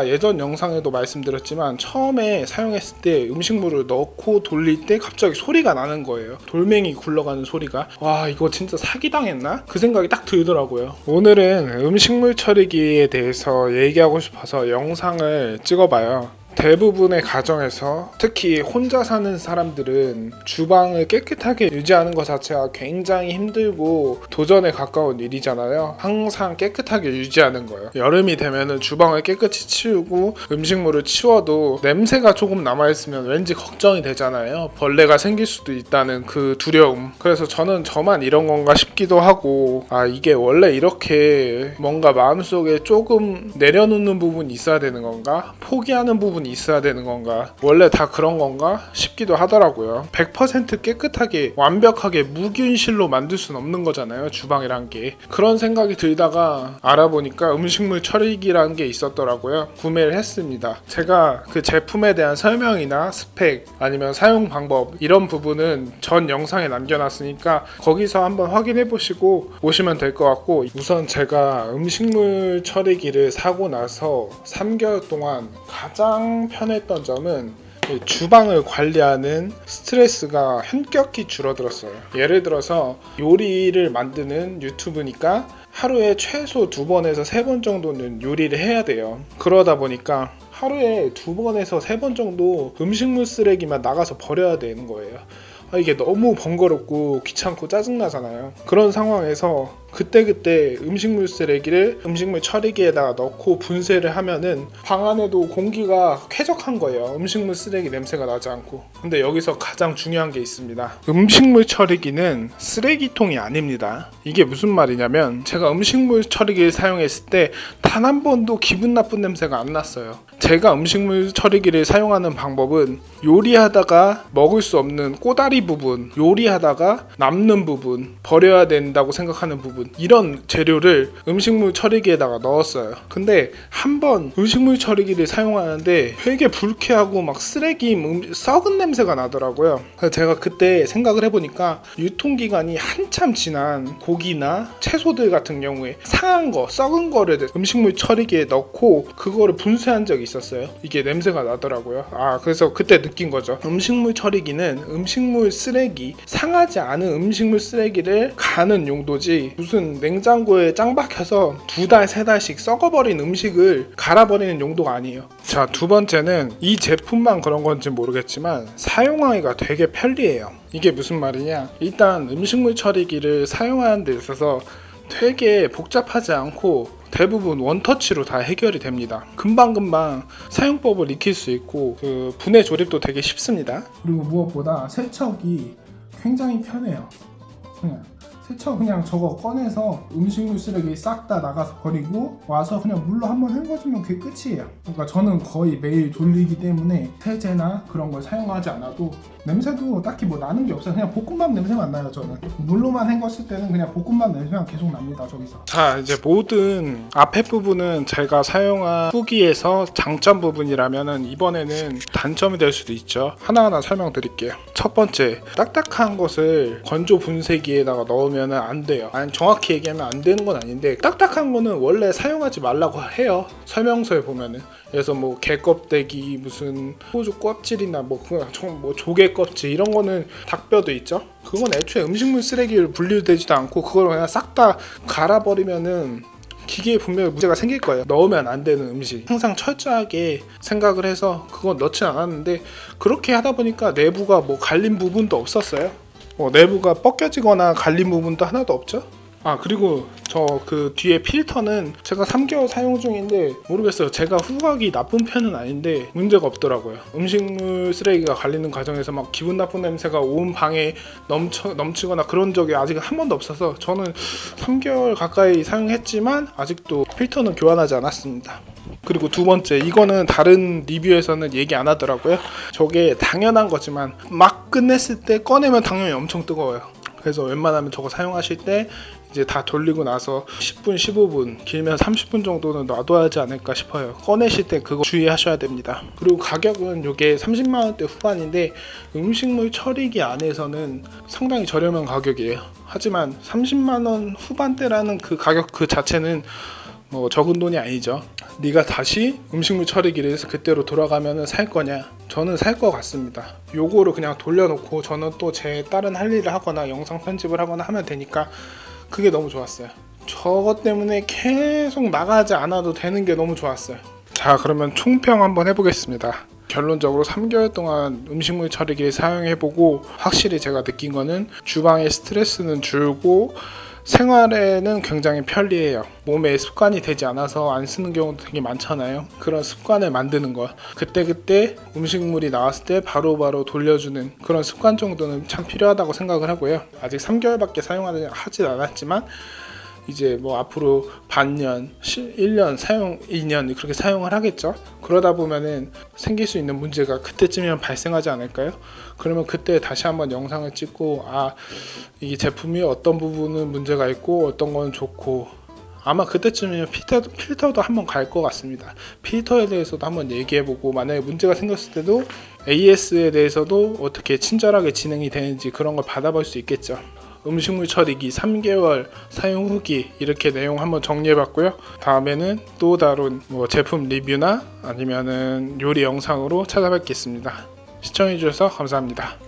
예전 영상에도 말씀드렸지만 처음에 사용했을 때 음식물을 넣고 돌릴 때 갑자기 소리가 나는 거예요. 돌멩이 굴러가는 소리가. 와, 이거 진짜 사기당했나? 그 생각이 딱 들더라고요. 오늘은 음식물 처리기에 대해서 얘기하고 싶어서 영상을 찍어봐요. 대부분의 가정에서 특히 혼자 사는 사람들은 주방을 깨끗하게 유지하는 것 자체가 굉장히 힘들고 도전에 가까운 일이잖아요. 항상 깨끗하게 유지하는 거예요. 여름이 되면은 주방을 깨끗이 치우고 음식물을 치워도 냄새가 조금 남아있으면 왠지 걱정이 되잖아요. 벌레가 생길 수도 있다는 그 두려움. 그래서 저는 저만 이런 건가 싶기도 하고, 이게 원래 이렇게 뭔가 마음속에 조금 내려놓는 부분이 있어야 되는 건가? 포기하는 부분이 있어야 되는 건가? 원래 다 그런 건가? 싶기도 하더라고요. 100% 깨끗하게 완벽하게 무균실로 만들 수는 없는 거잖아요, 주방이란 게. 그런 생각이 들다가 알아보니까 음식물 처리기라는 게 있었더라고요. 구매를 했습니다. 제가 그 제품에 대한 설명이나 스펙 아니면 사용 방법 이런 부분은 전 영상에 남겨놨으니까 거기서 한번 확인해 보시고 오시면 될 것 같고, 우선 제가 음식물 처리기를 사고 나서 3개월 동안 가장 편했던 점은 주방을 관리하는 스트레스가 현격히 줄어들었어요. 예를 들어서 요리를 만드는 유튜브니까 하루에 최소 2번에서 3번 정도는 요리를 해야 돼요. 그러다 보니까 하루에 2번에서 3번 정도 음식물 쓰레기만 나가서 버려야 되는 거예요. 이게 너무 번거롭고 귀찮고 짜증나잖아요. 그런 상황에서 그때그때 음식물 쓰레기를 음식물 처리기에다가 넣고 분쇄를 하면은 방 안에도 공기가 쾌적한 거예요. 음식물 쓰레기 냄새가 나지 않고. 근데 여기서 가장 중요한 게 있습니다. 음식물 처리기는 쓰레기통이 아닙니다. 이게 무슨 말이냐면, 제가 음식물 처리기를 사용했을 때 단 한 번도 기분 나쁜 냄새가 안 났어요. 제가 음식물 처리기를 사용하는 방법은 요리하다가 먹을 수 없는 꼬다리 부분, 요리하다가 남는 부분, 버려야 된다고 생각하는 부분, 이런 재료를 음식물 처리기에다가 넣었어요. 근데 한번 음식물 처리기를 사용하는데 되게 불쾌하고 막 쓰레기, 썩은 냄새가 나더라고요. 그래서 제가 그때 생각을 해보니까 유통기간이 한참 지난 고기나 채소들 같은 경우에 상한 거, 썩은 거를 음식물 처리기에 넣고 그거를 분쇄한 적이 있었어요. 이게 냄새가 나더라고요. 그래서 그때 느낀 거죠. 음식물 처리기는 음식물 쓰레기, 상하지 않은 음식물 쓰레기를 가는 용도지 무슨 냉장고에 짱 박혀서 2달, 3달씩 썩어버린 음식을 갈아버리는 용도가 아니에요. 자, 두 번째는 이 제품만 그런 건지 모르겠지만 사용하기가 되게 편리해요. 이게 무슨 말이냐, 일단 음식물 처리기를 사용하는 데 있어서 되게 복잡하지 않고 대부분 원터치로 다 해결이 됩니다. 금방금방 사용법을 익힐 수 있고 그 분해 조립도 되게 쉽습니다. 그리고 무엇보다 세척이 굉장히 편해요. 세척 그냥 저거 꺼내서 음식물 쓰레기 싹 다 나가서 버리고 와서 그냥 물로 한번 헹궈주면 그게 끝이에요. 그러니까 저는 거의 매일 돌리기 때문에 세제나 그런 걸 사용하지 않아도 냄새도 딱히 뭐 나는 게 없어요. 그냥 볶음밥 냄새만 나요. 저는 물로만 헹궜을 때는 그냥 볶음밥 냄새만 계속 납니다. 저기서. 자, 이제 모든 앞에 부분은 제가 사용한 후기에서 장점 부분이라면은 이번에는 단점이 될 수도 있죠. 하나하나 설명드릴게요. 첫 번째, 딱딱한 것을 건조 분쇄기에다가 넣으면 안 돼요. 아니, 정확히 얘기하면 안 되는 건 아닌데 딱딱한 거는 원래 사용하지 말라고 해요. 설명서에 보면은. 그래서 뭐 게 껍데기, 무슨 호주 껍질이나 뭐 조개 껍질 이런 거는 닭뼈도 있죠. 그건 애초에 음식물 쓰레기를 분류되지도 않고 그걸 그냥 싹 다 갈아버리면은 기계에 분명히 문제가 생길 거예요. 넣으면 안 되는 음식 항상 철저하게 생각을 해서 그건 넣진 않았는데, 그렇게 하다 보니까 내부가 뭐 갈린 부분도 없었어요. 내부가 벗겨지거나 갈린 부분도 하나도 없죠. 그리고 저 그 뒤에 필터는 제가 3개월 사용 중인데 모르겠어요. 제가 후각이 나쁜 편은 아닌데 문제가 없더라고요. 음식물 쓰레기가 갈리는 과정에서 막 기분 나쁜 냄새가 온 방에 넘치거나 그런 적이 아직 한 번도 없어서 저는 3개월 가까이 사용했지만 아직도 필터는 교환하지 않았습니다. 그리고 두 번째, 이거는 다른 리뷰에서는 얘기 안 하더라고요. 저게 당연한 거지만 막 끝냈을 때 꺼내면 당연히 엄청 뜨거워요. 그래서 웬만하면 저거 사용하실 때 이제 다 돌리고 나서 10분, 15분, 길면 30분 정도는 놔둬야 하지 않을까 싶어요. 꺼내실 때 그거 주의하셔야 됩니다. 그리고 가격은 이게 30만원대 후반인데 음식물 처리기 안에서는 상당히 저렴한 가격이에요. 하지만 30만원 후반대라는 그 가격 그 자체는 뭐 적은 돈이 아니죠. 네가 다시 음식물 처리기를 해서 그때로 돌아가면 살 거냐? 저는 살 것 같습니다. 요거를 그냥 돌려놓고 저는 또 제 다른 할 일을 하거나 영상 편집을 하거나 하면 되니까 그게 너무 좋았어요. 저것 때문에 계속 나가지 않아도 되는 게 너무 좋았어요. 자, 그러면 총평 한번 해보겠습니다. 결론적으로 3개월 동안 음식물 처리기를 사용해보고 확실히 제가 느낀 거는 주방의 스트레스는 줄고 생활에는 굉장히 편리해요. 몸에 습관이 되지 않아서 안 쓰는 경우도 되게 많잖아요. 그런 습관을 만드는 거, 그때그때 음식물이 나왔을 때 바로바로 돌려주는 그런 습관 정도는 참 필요하다고 생각을 하고요. 아직 3개월밖에 사용하지 않았지만 이제 뭐 앞으로 반년, 1년, 2년 그렇게 사용을 하겠죠. 그러다 보면은 생길 수 있는 문제가 그때쯤이면 발생하지 않을까요? 그러면 그때 다시 한번 영상을 찍고 이 제품이 어떤 부분은 문제가 있고 어떤 건 좋고, 아마 그때쯤이면 필터도 한번 갈 것 같습니다. 필터에 대해서도 한번 얘기해보고, 만약에 문제가 생겼을 때도 AS에 대해서도 어떻게 친절하게 진행이 되는지 그런 걸 받아볼 수 있겠죠. 음식물 처리기 3개월 사용 후기 이렇게 내용 한번 정리해봤고요. 다음에는 또 다른 제품 리뷰나 아니면은 요리 영상으로 찾아뵙겠습니다. 시청해주셔서 감사합니다.